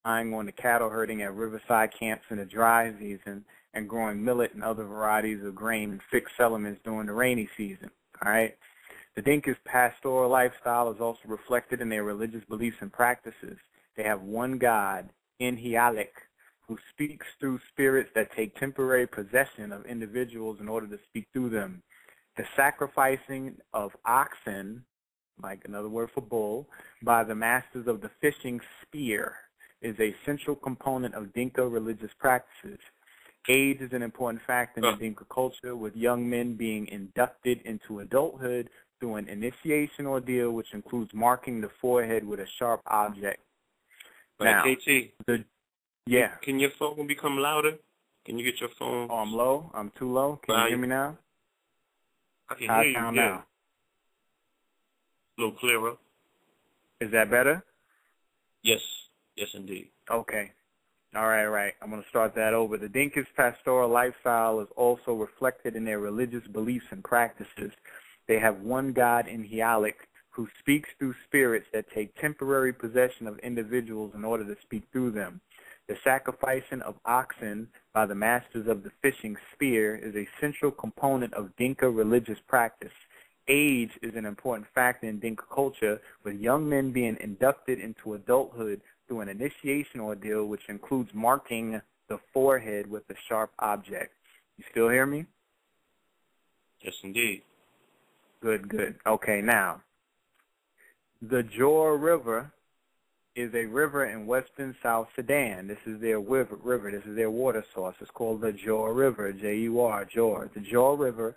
relying on the cattle herding at riverside camps in the dry season and growing millet and other varieties of grain in fixed settlements during the rainy season. All right. The Dinka's pastoral lifestyle is also reflected in their religious beliefs and practices. They have one God, Inhialik, who speaks through spirits that take temporary possession of individuals in order to speak through them. The sacrificing of oxen, like another word for bull, by the masters of the fishing spear is a central component of Dinka religious practices. Age is an important factor in the Dinka culture, with young men being inducted into adulthood through an initiation ordeal, which includes marking the forehead with a sharp object. Now, KT, yeah. Can your phone become louder? Can you get your phone? Oh, I'm low? I'm too low? Can you hear me now? I can hear you, yeah. Now? A little clearer. Is that better? Yes. Yes, indeed. Okay. All right. I'm going to start that over. The Dinka's pastoral lifestyle is also reflected in their religious beliefs and practices. They have one God in Hialik who speaks through spirits that take temporary possession of individuals in order to speak through them. The sacrificing of oxen by the masters of the fishing spear is a central component of Dinka religious practice. Age is an important factor in Dinka culture, with young men being inducted into adulthood through an initiation ordeal, which includes marking the forehead with a sharp object. You still hear me? Yes, indeed. Good. Okay, now, the Jor River is a river in western South Sudan. This is their river. This is their water source. It's called the Jor River, J-U-R, Jor. The Jor River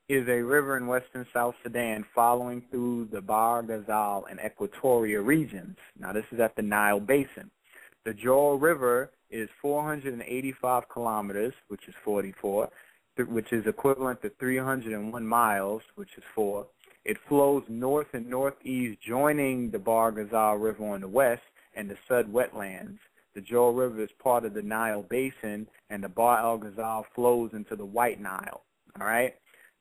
is a river in western South Sudan following through the Bahr Ghazal and Equatoria regions. Now, this is at the Nile Basin. The Jor River is 485 kilometers, which is 44, which is equivalent to 301 miles, which is 4. It flows north and northeast, joining the Bahr Ghazal River on the west and the Sud wetlands. The Jor River is part of the Nile Basin, and the Bahr el Ghazal flows into the White Nile. All right?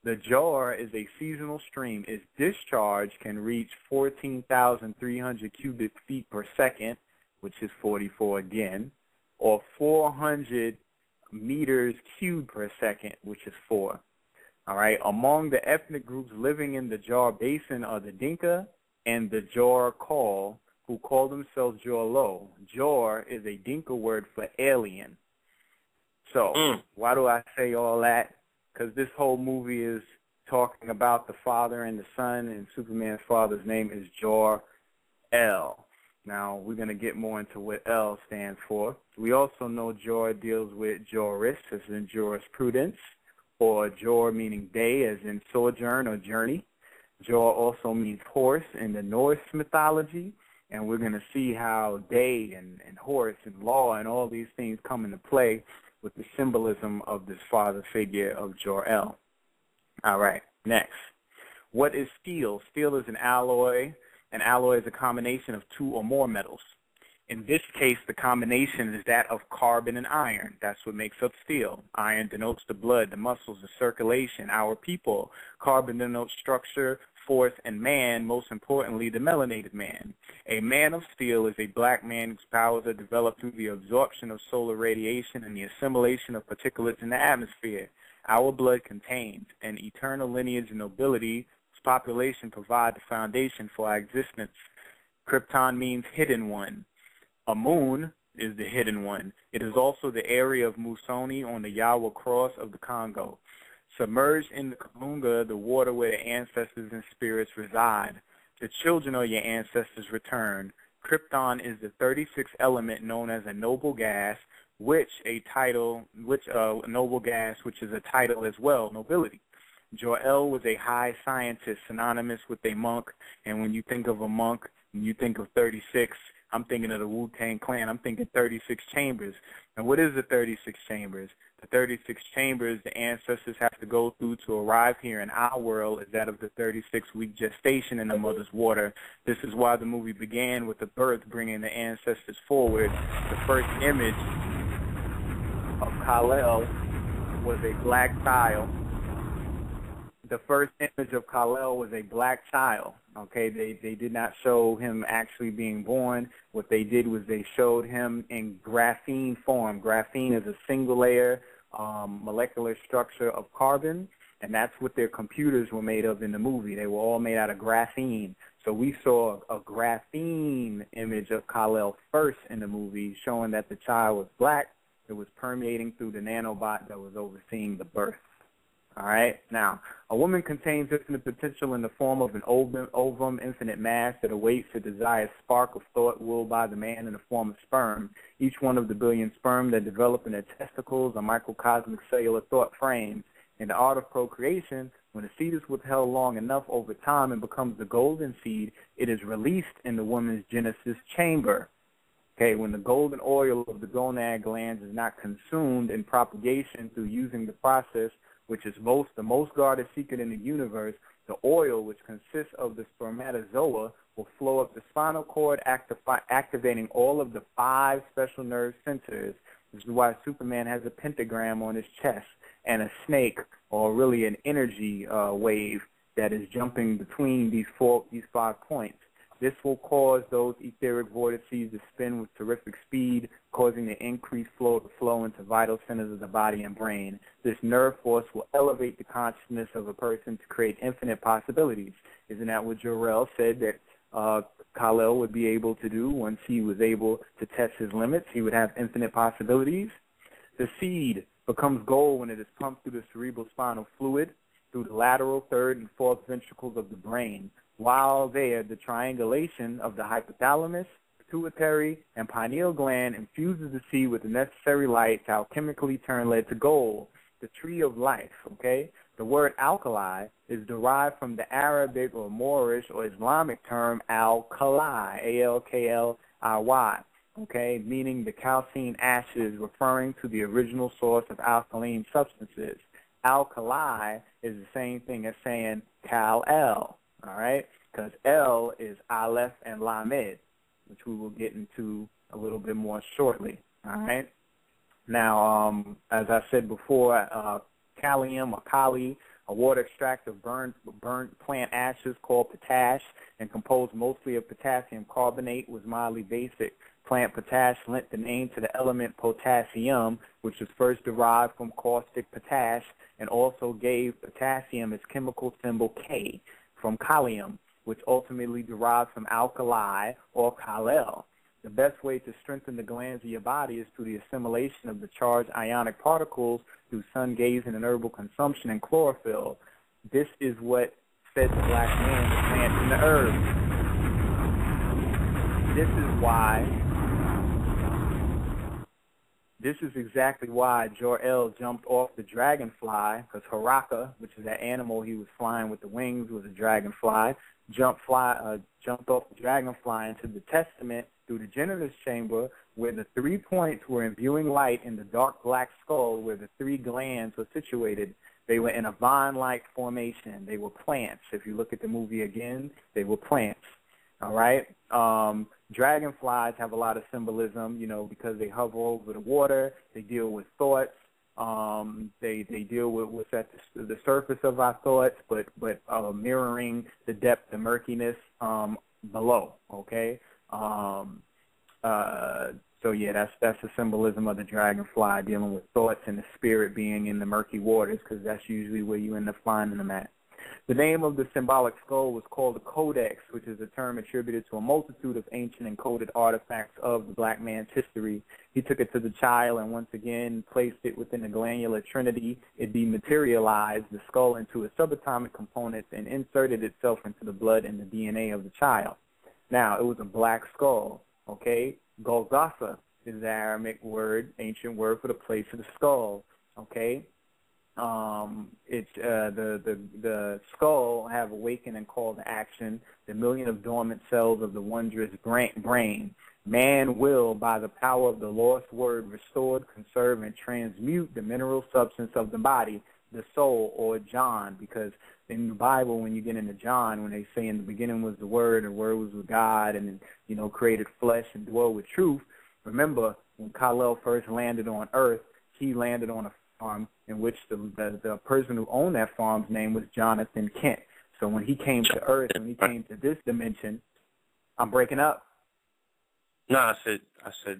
The Jor is a seasonal stream. Its discharge can reach 14,300 cubic feet per second, which is 44 again, or 400 meters cubed per second, which is 4. All right. Among the ethnic groups living in the Jor Basin are the Dinka and the Jor Kol, who call themselves Jorlo. Jor is a Dinka word for alien. So why do I say all that? Because this whole movie is talking about the father and the son, and Superman's father's name is Jor-El. Now, we're going to get more into what L stands for. We also know Jor deals with Joris, as in jurisprudence, or Jor meaning day, as in sojourn or journey. Jor also means horse in the Norse mythology, and we're going to see how day and horse and law and all these things come into play with the symbolism of this father figure of Jor-El. All right, next. What is steel? Steel is an alloy. An alloy is a combination of two or more metals. In this case, the combination is that of carbon and iron. That's what makes up steel. Iron denotes the blood, the muscles, the circulation, our people. Carbon denotes structure, force, and man, most importantly, the melanated man. A man of steel is a black man whose powers are developed through the absorption of solar radiation and the assimilation of particulates in the atmosphere. Our blood contains an eternal lineage and nobility whose population provide the foundation for our existence. Krypton means hidden one. Amun is the hidden one. It is also the area of Musoni on the Yawa Cross of the Congo. Submerged in the Kalunga, the water where the ancestors and spirits reside. The children of your ancestors return. Krypton is the 36th element known as a noble gas, which is a title as well, nobility. Jor-El was a high scientist synonymous with a monk, and when you think of a monk, when you think of 36, I'm thinking of the Wu-Tang Clan. I'm thinking 36 chambers. And what is the 36 chambers? The 36 chambers the ancestors have to go through to arrive here in our world is that of the 36-week gestation in the mother's water. This is why the movie began with the birth, bringing the ancestors forward. The first image of Kal-El was a black tile the first image of Kal-El was a black child. Okay, they did not show him actually being born. What they did was they showed him in graphene form. Graphene is a single layer molecular structure of carbon, and that's what their computers were made of in the movie. They were all made out of graphene. So we saw a graphene image of Kal-El first in the movie, showing that the child was black. It was permeating through the nanobot that was overseeing the birth. All right. Now, a woman contains infinite potential in the form of an ovum, infinite mass that awaits a desired spark of thought willed by the man in the form of sperm. Each one of the billion sperm that develop in their testicles are microcosmic cellular thought frames. In the art of procreation, when a seed is withheld long enough over time and becomes the golden seed, it is released in the woman's genesis chamber. Okay, when the golden oil of the gonad glands is not consumed in propagation through using the process, which is the most guarded secret in the universe, the oil, which consists of the spermatozoa, will flow up the spinal cord, activating all of the 5 special nerve centers. This is why Superman has a pentagram on his chest and a snake, or really an energy wave that is jumping between these 5 points. This will cause those etheric vortices to spin with terrific speed, causing the increased flow into vital centers of the body and brain. This nerve force will elevate the consciousness of a person to create infinite possibilities. Isn't that what Jor-El said that Kal-El would be able to do once he was able to test his limits? He would have infinite possibilities. The seed becomes gold when it is pumped through the cerebral spinal fluid, through the lateral, third, and fourth ventricles of the brain. While there, the triangulation of the hypothalamus, pituitary, and pineal gland infuses the seed with the necessary light to alchemically turn lead to gold, the tree of life, okay? The word alkali is derived from the Arabic or Moorish or Islamic term al-kali, A-L-K-L-I-Y, okay, meaning the calcine ashes, referring to the original source of alkaline substances. Alkali is the same thing as saying Kal-El. All right, because L is Aleph and Lamed, which we will get into a little bit more shortly. All right. Now, as I said before, Kalium or Kali, a water extract of burnt plant ashes called potash and composed mostly of potassium carbonate, was mildly basic. Plant potash lent the name to the element potassium, which was first derived from caustic potash, and also gave potassium its chemical symbol K, from Kalium, which ultimately derives from alkali or Kal-El. The best way to strengthen the glands of your body is through the assimilation of the charged ionic particles through sun gazing and herbal consumption and chlorophyll. This is what fed the black man the plants and the herbs. This is exactly why Jor-El jumped off the dragonfly, because Haraka, which is that animal he was flying with the wings, was a dragonfly, jumped off the dragonfly into the testament through the genitus chamber, where the 3 points were imbuing light in the dark black skull where the 3 glands were situated. They were in a vine-like formation. They were plants. If you look at the movie again, they were plants. All right? Dragonflies have a lot of symbolism, because they hover over the water. They deal with thoughts. They deal with what's at the surface of our thoughts, but mirroring the depth, the murkiness below. Okay. So yeah, that's the symbolism of the dragonfly, dealing with thoughts and the spirit being in the murky waters, because that's usually where you end up finding them at. The name of the symbolic skull was called the Codex, which is a term attributed to a multitude of ancient encoded artifacts of the black man's history. He took it to the child and once again placed it within the glandular trinity. It dematerialized the skull into its subatomic components and inserted itself into the blood and the DNA of the child. Now, it was a black skull, okay? Golgotha is the Aramaic word, ancient word for the place of the skull, okay? It's the skull have awakened and called to action the million of dormant cells of the wondrous brain. Man will, by the power of the lost word, restored, conserve, and transmute the mineral substance of the body, the soul, or John, because in the Bible, when you get into John, when they say in the beginning was the Word, and the Word was with God, and created flesh and dwelt with truth. Remember, when Kal-El first landed on Earth, he landed on a farm in which the person who owned that farm's name was Jonathan Kent. So when he came to Earth, when he came to this dimension, I'm breaking up. No, I said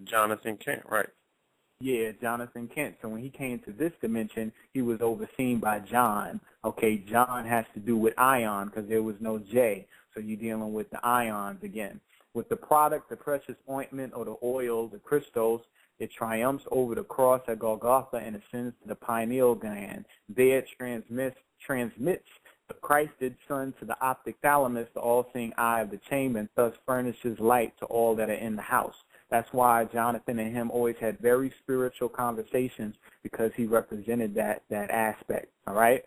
Jonathan Kent, right? Yeah, Jonathan Kent. So when he came to this dimension, he was overseen by John. Okay, John has to do with ion because there was no J. So you're dealing with the ions again. With the product, the precious ointment or the oil, the crystals, it triumphs over the cross at Golgotha and ascends to the pineal gland. There it transmits the Christed sun to the optic thalamus, the all-seeing eye of the chamber, and thus furnishes light to all that are in the house. That's why Jonathan and him always had very spiritual conversations, because he represented that aspect, all right?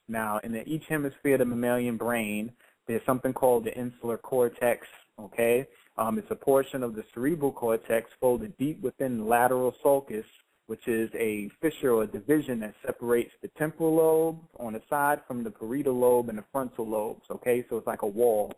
Now, in each hemisphere of the mammalian brain, there's something called the insular cortex, okay? It's a portion of the cerebral cortex folded deep within the lateral sulcus, which is a fissure or division that separates the temporal lobe on the side from the parietal lobe and the frontal lobes, okay? So it's like a wall,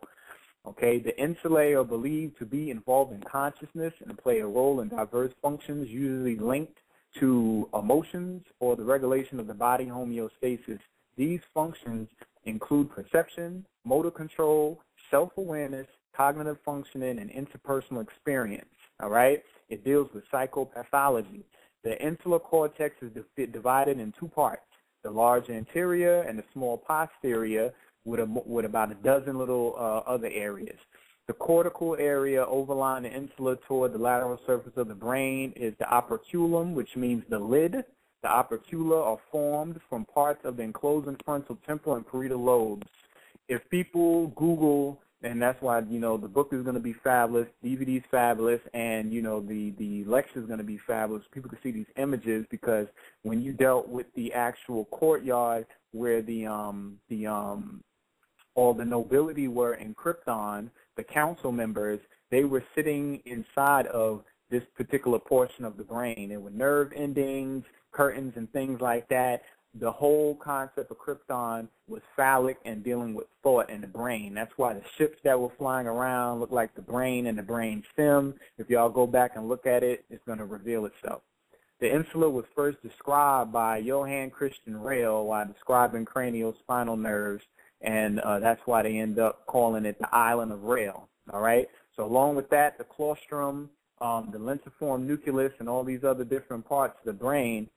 okay? The insulae are believed to be involved in consciousness and play a role in diverse functions, usually linked to emotions or the regulation of the body homeostasis. These functions include perception, motor control, self-awareness, cognitive functioning, and interpersonal experience, all right? It deals with psychopathology. The insular cortex is divided in two parts, the large anterior and the small posterior, with about a dozen little other areas. The cortical area overlying the insula toward the lateral surface of the brain is the operculum, which means the lid. The opercula are formed from parts of the enclosing frontal, temporal, and parietal lobes. If people Google, and that's why, you know, the book is going to be fabulous, DVD's fabulous, and, you know, the lecture is going to be fabulous. People can see these images, because when you dealt with the actual courtyard where all the nobility were in Krypton, the council members, they were sitting inside of this particular portion of the brain. There were nerve endings, curtains, and things like that. The whole concept of Krypton was phallic and dealing with thought and the brain. That's why the ships that were flying around looked like the brain and the brain stem. If y'all go back and look at it, it's going to reveal itself. The insula was first described by Johann Christian Riehl while describing cranial-spinal nerves, and that's why they end up calling it the island of Riehl, all right? So along with that, the claustrum, the lentiform nucleus, and all these other different parts of the brain,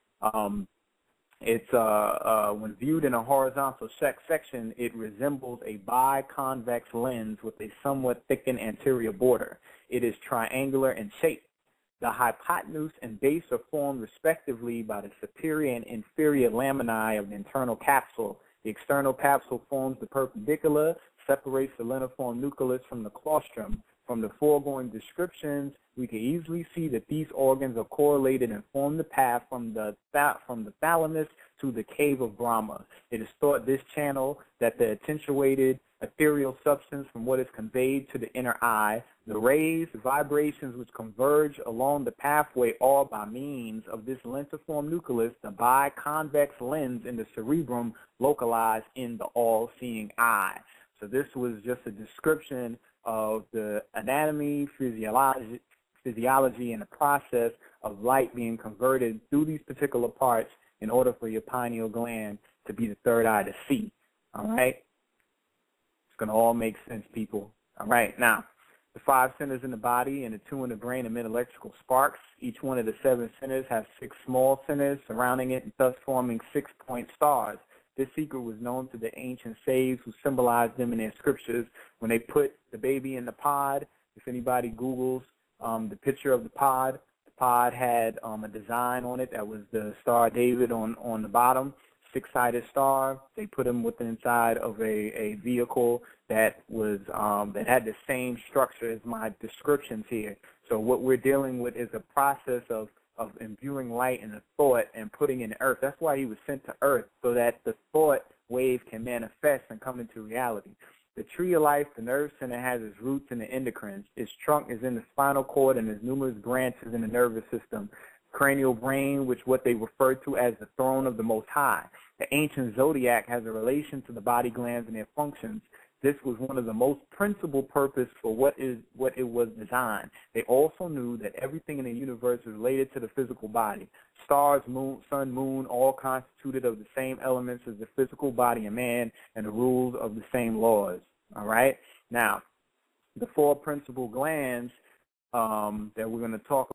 it's when viewed in a horizontal section, it resembles a biconvex lens with a somewhat thickened anterior border. It is triangular in shape. The hypotenuse and base are formed respectively by the superior and inferior laminae of the internal capsule. The external capsule forms the perpendicular, separates the lentiform nucleus from the claustrum. From the foregoing descriptions, we can easily see that these organs are correlated and form the path from the thalamus to the cave of Brahma. It is thought this channel that the attenuated ethereal substance from what is conveyed to the inner eye, the rays, vibrations which converge along the pathway, all by means of this lentiform nucleus, the biconvex lens in the cerebrum localized in the all-seeing eye. So this was just a description of the anatomy, physiology, and the process of light being converted through these particular parts in order for your pineal gland to be the third eye to see. All right? It's going to all make sense, people. All right. Now, the 5 centers in the body and the 2 in the brain emit electrical sparks. Each one of the 7 centers has 6 small centers surrounding it, and thus forming 6-point stars. This secret was known to the ancient sages who symbolized them in their scriptures when they put the baby in the pod. If anybody Googles the picture of the pod had a design on it that was the Star of David on the bottom, 6-sided star. They put him within inside of a vehicle that was that had the same structure as my descriptions here. So what we're dealing with is a process of imbuing light in the thought and putting in the earth. That's why he was sent to earth, so that the thought wave can manifest and come into reality. The tree of life, the nerve center, has its roots in the endocrines. Its trunk is in the spinal cord, and there's numerous branches in the nervous system. Cranial brain, which what they refer to as the throne of the Most High. The ancient zodiac has a relation to the body glands and their functions. This was one of the most principal purpose for what it was designed. They also knew that everything in the universe is related to the physical body. Stars, moon, sun, moon, all constituted of the same elements as the physical body of man and the rules of the same laws. All right? Now, the four principal glands that we're going to talk